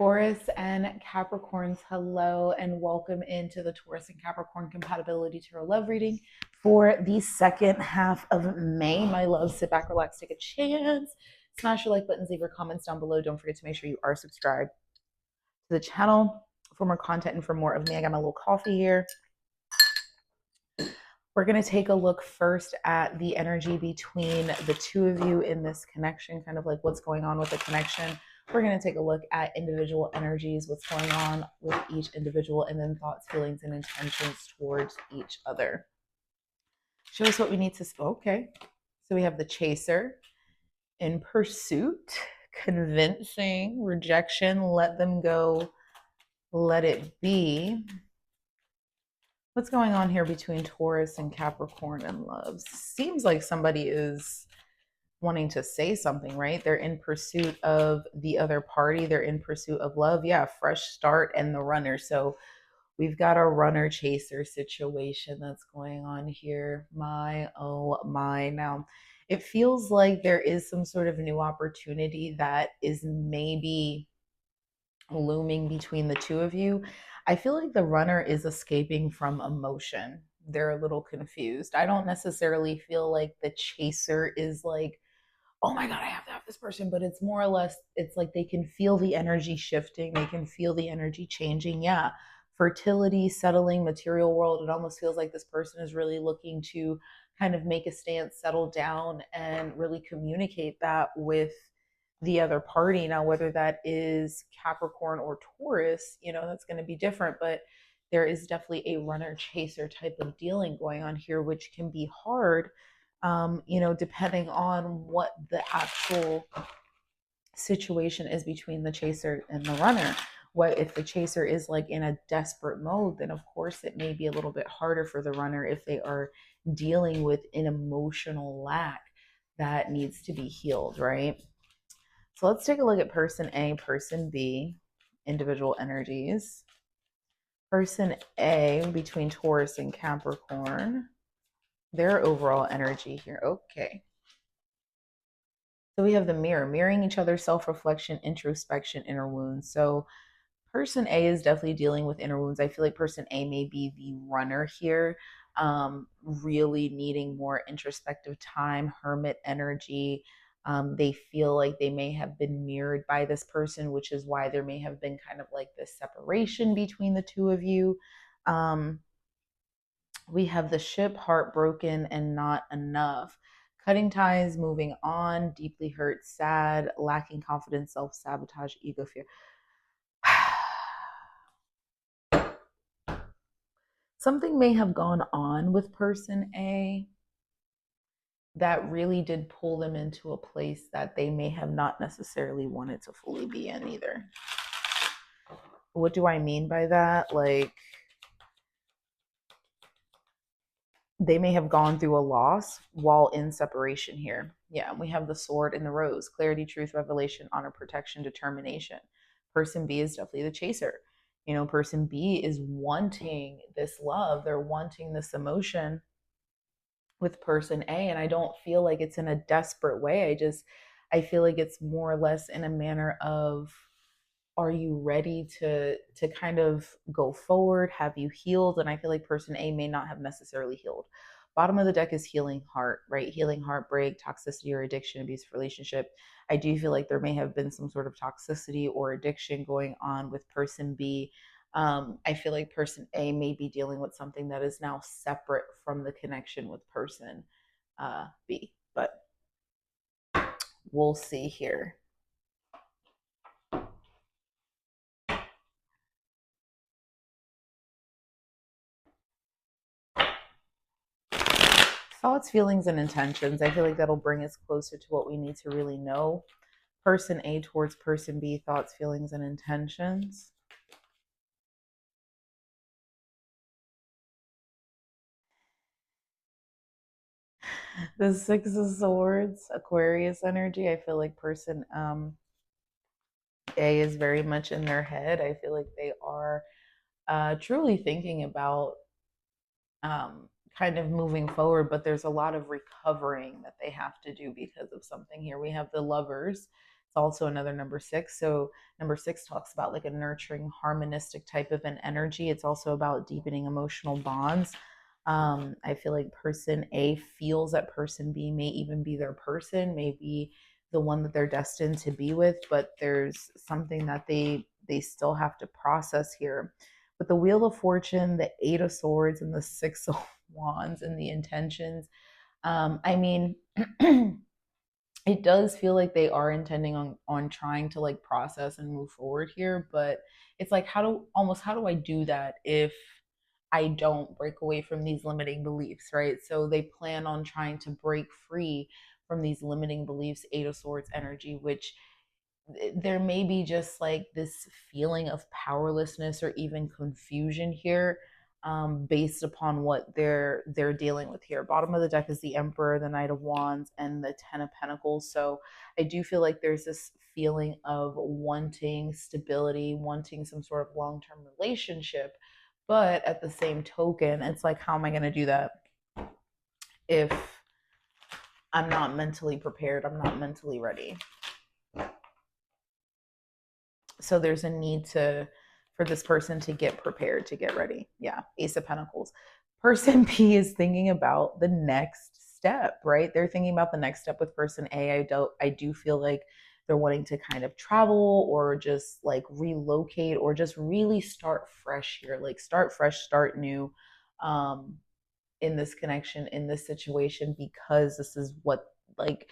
Taurus and Capricorns, hello and welcome into the Taurus and Capricorn Compatibility Tarot Love Reading for the second half of May. My love, sit back, relax, take a chance, smash your like buttons, leave your comments down below. Don't forget to make sure you are subscribed to the channel for more content and for more of me. I got my little coffee here. We're going to take a look first at the energy between the two of you in this connection, kind of like what's going on with the connection. We're going to take a look at individual energies, what's going on with each individual, and then thoughts, feelings, and intentions towards each other. Show us what we need to spoke. Okay. So we have the chaser, in pursuit, convincing, rejection, let them go, let it be. What's going on here between Taurus and Capricorn and love? Seems like somebody is wanting to say something, right? They're in pursuit of the other party. They're in pursuit of love. Yeah, fresh start and the runner. So we've got a runner chaser situation that's going on here. My, oh my. Now, it feels like there is some sort of new opportunity that is maybe looming between the two of you. I feel like the runner is escaping from emotion. They're a little confused. I don't necessarily feel like the chaser is like, oh my God, I have to have this person. But it's more or less, it's like they can feel the energy shifting. They can feel the energy changing. Yeah. Fertility, settling, material world. It almost feels like this person is really looking to kind of make a stance, settle down, and really communicate that with the other party. Now, whether that is Capricorn or Taurus, that's going to be different, but there is definitely a runner chaser type of dealing going on here, which can be hard, depending on what the actual situation is between the chaser and the runner. What if the chaser is like in a desperate mode, then of course it may be a little bit harder for the runner if they are dealing with an emotional lack that needs to be healed, right? So let's take a look at person A, person B, individual energies. Person A between Taurus and Capricorn, their overall energy here. Okay. So we have the mirror, mirroring each other, self-reflection, introspection, inner wounds. So person A is definitely dealing with inner wounds. I feel like person A may be the runner here, really needing more introspective time, hermit energy. They feel like they may have been mirrored by this person, which is why there may have been kind of like this separation between the two of you. We have the ship, heartbroken and not enough. Cutting ties, moving on, deeply hurt, sad, lacking confidence, self-sabotage, ego, fear. Something may have gone on with person A that really did pull them into a place that they may have not necessarily wanted to fully be in either. What do I mean by that? Like, they may have gone through a loss while in separation here. Yeah, we have the sword and the rose, clarity, truth, revelation, honor, protection, determination. Person B is definitely the chaser. Person B is wanting this love. They're wanting this emotion with person A. And I don't feel like it's in a desperate way. I feel like it's more or less in a manner of, are you ready to kind of go forward? Have you healed? And I feel like person A may not have necessarily healed. Bottom of the deck is healing heart, right? Healing heartbreak, toxicity or addiction, abusive relationship. I do feel like there may have been some sort of toxicity or addiction going on with person B. I feel like person A may be dealing with something that is now separate from the connection with person B, but we'll see here. Thoughts, feelings, and intentions. I feel like that'll bring us closer to what we need to really know. Person A towards person B, thoughts, feelings, and intentions. The Six of Swords, Aquarius energy. I feel like person A is very much in their head. I feel like they are truly thinking about kind of moving forward, but there's a lot of recovering that they have to do because of something here. We have the Lovers, It's also another number six. So number six talks about like a nurturing, harmonistic type of an energy. It's also about deepening emotional bonds. I feel like person A feels that person B may even be their person, maybe the one that they're destined to be with, but there's something that they still have to process here. With the Wheel of Fortune, the Eight of Swords, and the Six of Wands, and the intentions, I mean, it does feel like they are intending on trying to like process and move forward here, but it's like how do I do that if I don't break away from these limiting beliefs, right? So they plan on trying to break free from these limiting beliefs, Eight of Swords energy, which there may be just like this feeling of powerlessness or even confusion here, based upon what they're dealing with here. Bottom of the deck is the Emperor, the Knight of Wands, and the Ten of Pentacles. So I do feel like there's this feeling of wanting stability, wanting some sort of long-term relationship, but at the same token, it's like, how am I going to do that if I'm not mentally prepared, I'm not mentally ready? So there's a need to for this person to get prepared, to get ready. Yeah, Ace of Pentacles. Person B is thinking about the next step, right? They're thinking about the next step with person A. I do feel like they're wanting to kind of travel or just like relocate or just really start fresh here, like start fresh, start new, um in this connection, in this situation, because this is what like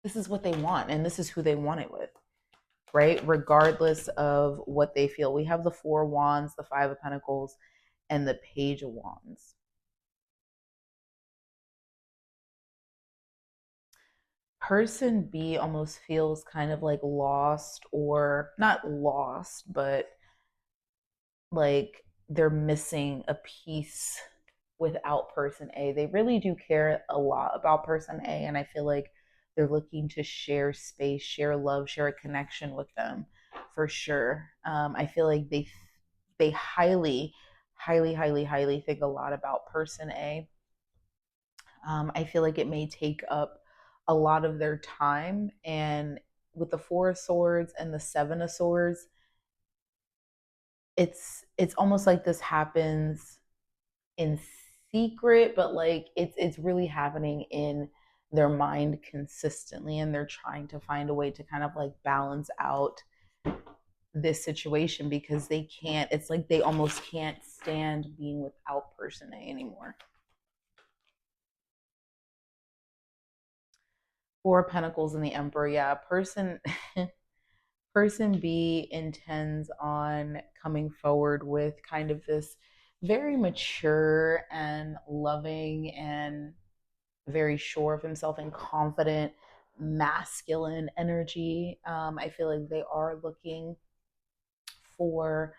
this is what they want and this is who they want it with, right? Regardless of what they feel. We have the Four of Wands, the Five of Pentacles, and the Page of Wands. Person B almost feels kind of like lost, or not lost, but like they're missing a piece without person A. They really do care a lot about person A, and I feel like they're looking to share space, share love, share a connection with them for sure. I feel like they highly, highly, highly, highly think a lot about person A. I feel like it may take up a lot of their time, and with the Four of Swords and the Seven of Swords, it's almost like this happens in secret, but like it's really happening in their mind consistently, and they're trying to find a way to kind of like balance out this situation because they can't, it's like they almost can't stand being without person A anymore. Four of Pentacles and the Emperor. Yeah, person B intends on coming forward with kind of this very mature and loving and very sure of himself and confident masculine energy. I feel like they are looking for,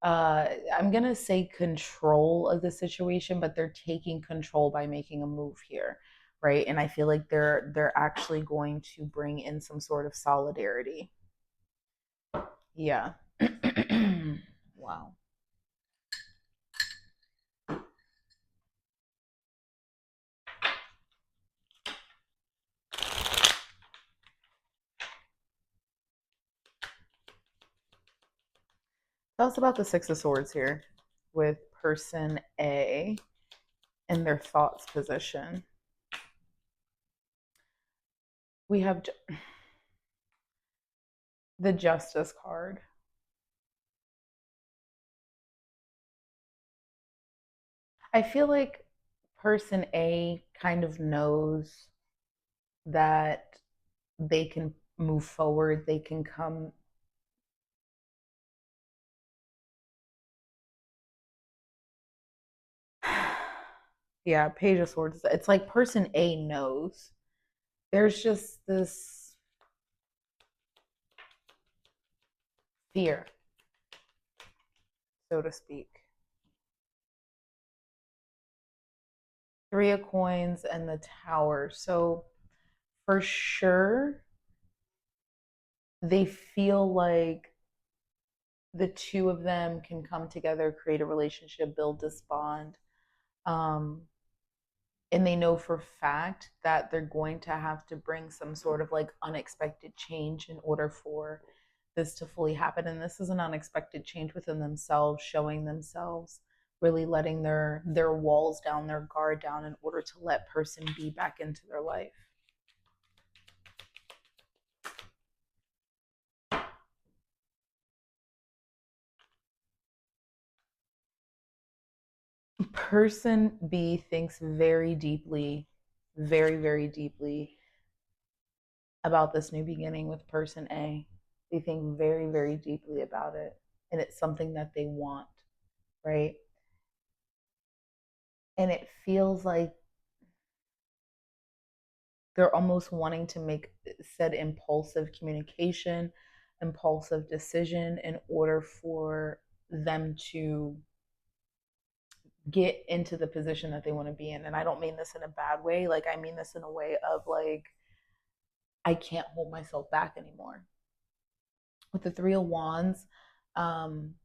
I'm gonna say control of the situation, but they're taking control by making a move here, right? And I feel like they're actually going to bring in some sort of solidarity. Yeah. Wow. Tell us about the Six of Swords here with person A and their thoughts position. We have the Justice card. I feel like person A kind of knows that they can move forward, they can come. Yeah, Page of Swords. It's like person A knows. There's just this fear, so to speak. Three of Coins and the Tower. So for sure, they feel like the two of them can come together, create a relationship, build this bond. Um, and they know for fact that they're going to have to bring some sort of like unexpected change in order for this to fully happen. And this is an unexpected change within themselves, showing themselves, really letting their walls down, their guard down, in order to let person B back into their life. Person B thinks very deeply, very, very deeply about this new beginning with person A. They think very, very deeply about it. And it's something that they want, right? And it feels like they're almost wanting to make said impulsive communication, impulsive decision in order for them to get into the position that they want to be in. And I don't mean this in a bad way. Like, I mean this in a way of like, I can't hold myself back anymore. With the Three of Wands, um,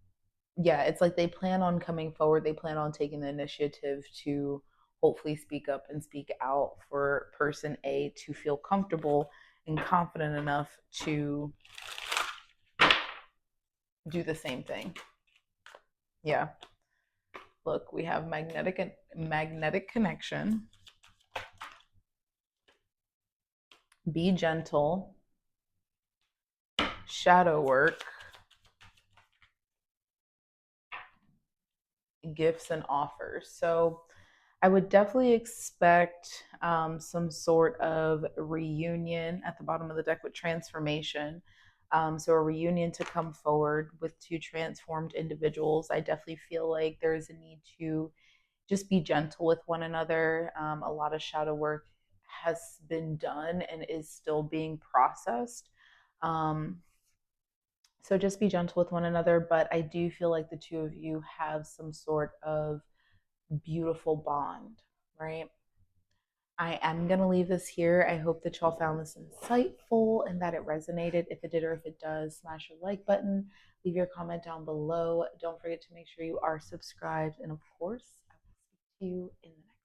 yeah, it's like they plan on coming forward. They plan on taking the initiative to hopefully speak up and speak out for person A to feel comfortable and confident enough to do the same thing. Yeah. Look, we have magnetic connection. Be gentle. Shadow work. Gifts and offers. So I would definitely expect some sort of reunion at the bottom of the deck with transformation. So a reunion to come forward with two transformed individuals. I definitely feel like there's a need to just be gentle with one another. A lot of shadow work has been done and is still being processed. Um, so just be gentle with one another. But I do feel like the two of you have some sort of beautiful bond, right? I am going to leave this here. I hope that y'all found this insightful and that it resonated. If it did or if it does, smash your like button, leave your comment down below. Don't forget to make sure you are subscribed. And of course, I will speak to you in the next